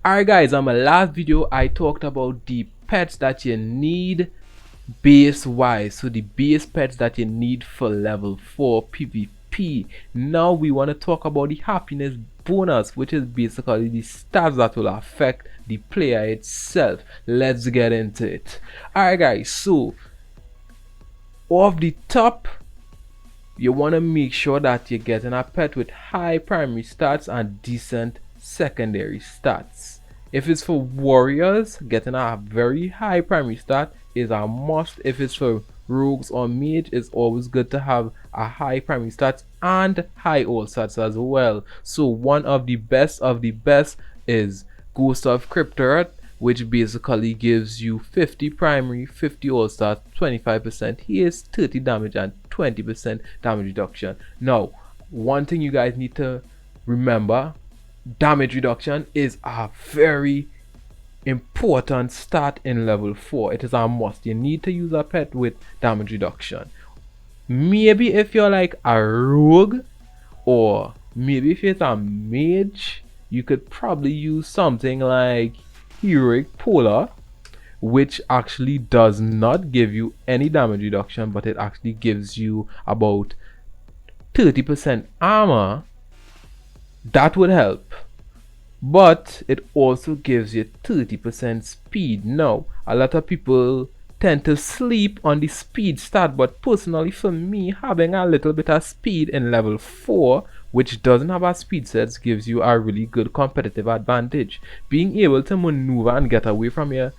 Alright guys, on my last video I talked about the pets that you need base wise. So the base pets that you need for level 4 PvP. Now we want to talk about the happiness bonus, which is basically the stats that will affect the player itself. Let's get into it. Alright guys, so off the top, you want to make sure that you're getting a pet with high primary stats and decent secondary stats. If it's for warriors, getting a very high primary stat is a must. If it's for rogues or mage, it's always good to have a high primary stats and high ult stats as well. So one of the best is Ghost of Cryptorot, which basically gives you 50 primary, 50 ult stats, 25% haste, 30 damage and 20% damage reduction. Now, one thing you guys need to remember, damage reduction is a very important stat in level 4. It is a must. You need to use a pet with damage reduction. Maybe if you're like a rogue, or maybe if it's a mage, you could probably use something like Heroic Polar, which actually does not give you any damage reduction, but it actually gives you about 30% armor. That would help, but it also gives you 30% speed. Now, a lot of people tend to sleep on the speed stat, but personally for me, having a little bit of speed in level 4, which doesn't have a speed sets, gives you a really good competitive advantage. Being able to maneuver and get away from your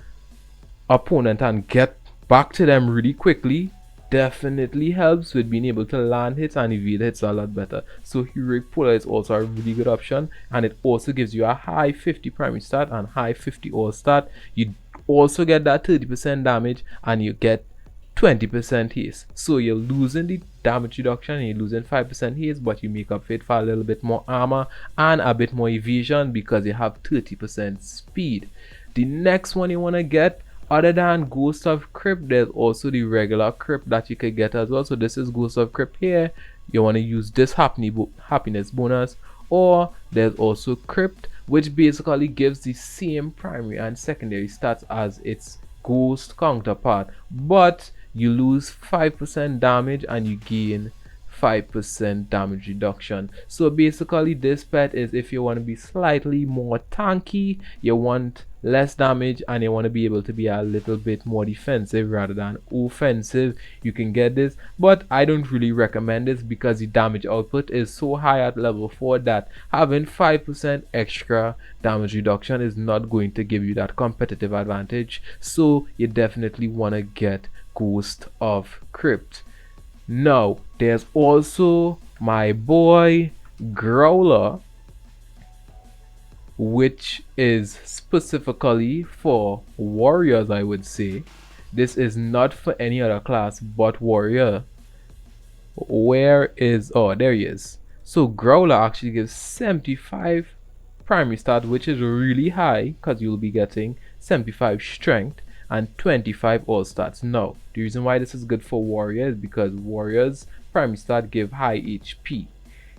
opponent and get back to them really quickly definitely helps with being able to land hits and evade hits a lot better. So Heroic Polar is also a really good option, and it also gives you a high 50 primary stat and high 50 ult stat. You also get that 30% damage and you get 20% haste. So you're losing the damage reduction and you're losing 5% haste, but you make up for it for a little bit more armor and a bit more evasion because you have 30% speed. The next one you want to get, other than Ghost of Crypt, there's also the regular Crypt that you could get as well. So this is Ghost of Crypt here. You want to use this happiness bonus, or there's also Crypt, which basically gives the same primary and secondary stats as its ghost counterpart, but you lose 5% damage and you gain 5% damage reduction. So basically this pet is if you want to be slightly more tanky, you want less damage, and you want to be able to be a little bit more defensive rather than offensive, you can get this. But I don't really recommend this because the damage output is so high at level 4 that having 5% extra damage reduction is not going to give you that competitive advantage. So you definitely want to get Ghost of Crypt. Now there's also my boy Growler, which is specifically for warriors, I would say. This is not for any other class but warrior. Where is, oh, there he is. So Growler actually gives 75 primary stat, which is really high because you'll be getting 75 strength and 25 all stats. Now the reason why this is good for warriors is because warriors primary stat give high HP.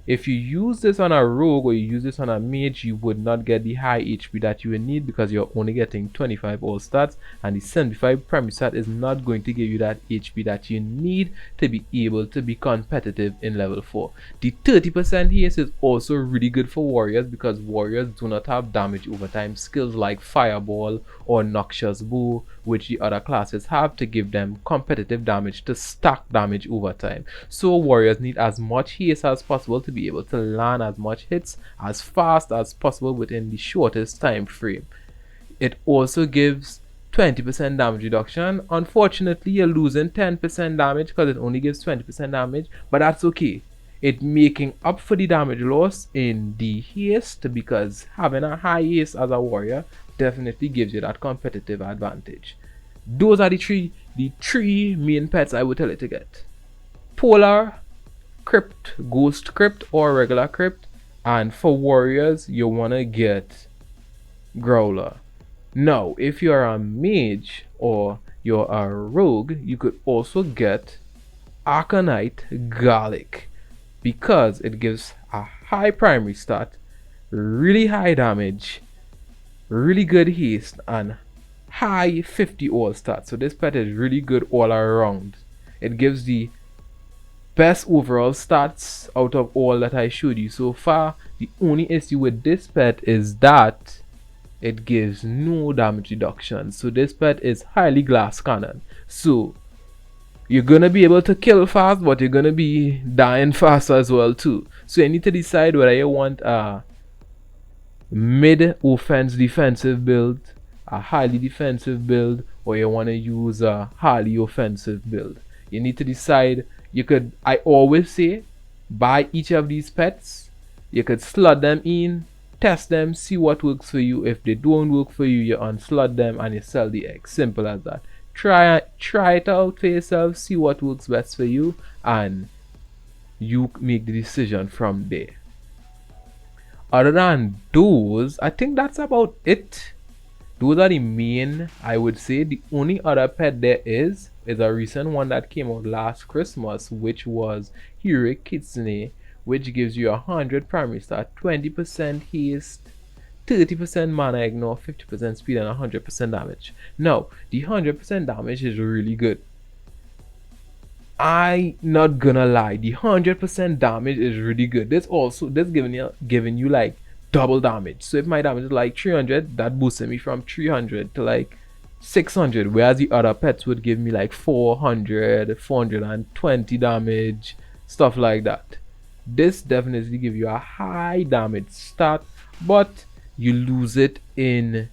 If you use this on a rogue or you use this on a mage, you would not get the high HP that you would need because you're only getting 25 all stats, and the 75 primary stat is not going to give you that HP that you need to be able to be competitive in level 4. The 30% haste is also really good for warriors because warriors do not have damage over time skills like Fireball or Noxious Bow, which the other classes have to give them competitive damage to stack damage over time. So warriors need as much haste as possible to be able to land as much hits as fast as possible within the shortest time frame. It also gives 20% damage reduction. Unfortunately, you're losing 10% damage because it only gives 20% damage, but that's okay. It making up for the damage loss in the haste, because having a high haste as a warrior definitely gives you that competitive advantage. Those are the three main pets I would tell you to get: Polar, Crypt, Ghost Crypt, or regular Crypt. And for warriors, you want to get Growler. Now if you're a mage or you're a rogue, you could also get Arcanite Garlic because it gives a high primary stat, really high damage, really good haste, and high 50 all stats. So this pet is really good all around. It gives the best overall stats out of all that I showed you so far. The only issue with this pet is that it gives no damage reduction. So this pet is highly glass cannon. So you're gonna be able to kill fast, but you're gonna be dying fast as well too. So you need to decide whether you want a mid offense defensive build, a highly defensive build, or you want to use a highly offensive build. You need to decide. I always say, buy each of these pets. You could slot them in, test them, see what works for you. If they don't work for you, you unslot them and you sell the egg. Simple as that. Try it out for yourself, see what works best for you, and you make the decision from there. Other than those, I think that's about it. Those are the main, I would say. The only other pet there is a recent one that came out last Christmas, which was Hero Kitsune, which gives you 100 primary stat, 20% haste, 30% mana ignore, 50% speed, and 100% damage. Now, the 100% damage is really good. I not gonna lie, the 100% damage is really good. This giving you like double damage. So if my damage is like 300, that boosted me from 300 to like 600, whereas the other pets would give me like 400, 420 damage, stuff like that. This definitely give you a high damage stat, but you lose it in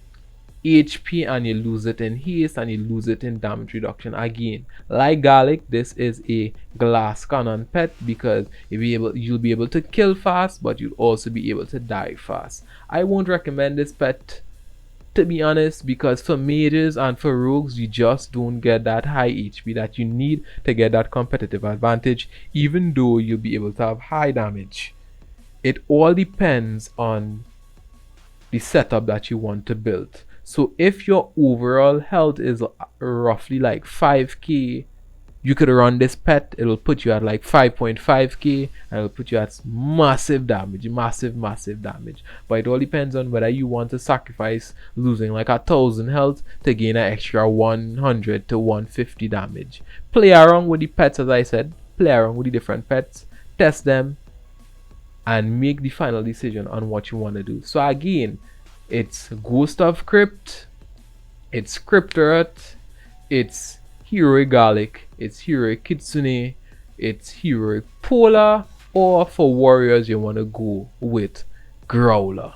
HP and you lose it in haste and you lose it in damage reduction. Again, like Garlic, this is a glass cannon pet because you'll be able to kill fast, but you'll also be able to die fast. I won't recommend this pet, to be honest, because for mages and for rogues, you just don't get that high HP that you need to get that competitive advantage, even though you'll be able to have high damage. It all depends on the setup that you want to build. So if your overall health is roughly like 5k, you could run this pet. It'll put you at like 5.5k and it'll put you at massive damage, massive damage. But it all depends on whether you want to sacrifice losing like 1,000 health to gain an extra 100 to 150 damage. Play around with the pets, as I said. Play around with the different pets, test them, and make the final decision on what you want to do. So again, it's Ghost of Crypt, it's Cryptorot, it's Hero Garlic, it's Hero Kitsune, it's Hero Polar, or for warriors you want to go with Growler.